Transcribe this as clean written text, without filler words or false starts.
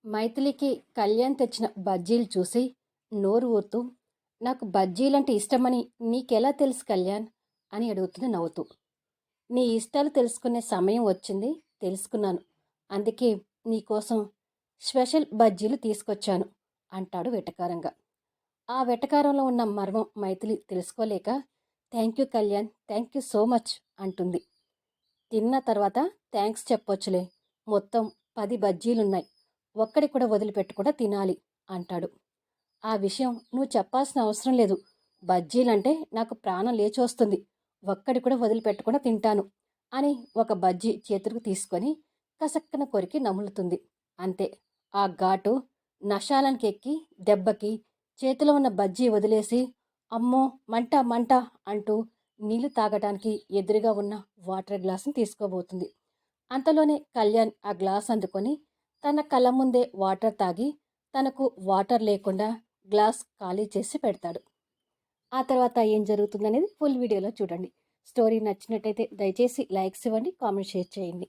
మైథిలికి కళ్యాణ్ తెచ్చిన బజ్జీలు చూసి నోరు ఊరుతూ, నాకు బజ్జీలంటే ఇష్టమని నీకెలా తెలుసు కళ్యాణ్ అని అడుగుతుంది నవ్వుతూ. నీ ఇష్టాలు తెలుసుకునే సమయం వచ్చింది, తెలుసుకున్నాను. అందుకే నీకోసం స్పెషల్ బజ్జీలు తీసుకొచ్చాను అంటాడు వెటకారంగా. ఆ వెటకారంలో ఉన్న మర్మం మైథిలి తెలుసుకోలేక, thank you Kalyan, thank you so much అంటుంది. తిన్న తర్వాత థ్యాంక్స్ చెప్పొచ్చులే, మొత్తం 10 బజ్జీలున్నాయి, ఒక్కడి కూడా వదిలిపెట్టకుండా తినాలి అంటాడు. ఆ విషయం నువ్వు చెప్పాల్సిన అవసరం లేదు, బజ్జీలంటే నాకు ప్రాణం లేచొస్తుంది, ఒక్కడి కూడా వదిలిపెట్టకుండా తింటాను అని ఒక బజ్జీ చేతులకు తీసుకొని కసక్కన కొరికి నములుతుంది. అంతే, ఆ ఘాటు నషాలానికి ఎక్కి దెబ్బకి చేతిలో ఉన్న బజ్జీ వదిలేసి అమ్మో మంట మంట అంటూ నీళ్లు తాగడానికి ఎదురుగా ఉన్న వాటర్ గ్లాసును తీసుకోబోతుంది. అంతలోనే కళ్యాణ్ ఆ గ్లాస్ అందుకొని తన కళ్ళ ముందే వాటర్ తాగి తనకు వాటర్ లేకుండా గ్లాస్ ఖాళీ చేసి పెడతాడు. ఆ తర్వాత ఏం జరుగుతుందనేది ఫుల్ వీడియోలో చూడండి. స్టోరీ నచ్చినట్టయితే దయచేసి లైక్స్ ఇవ్వండి, కామెంట్ షేర్ చేయండి.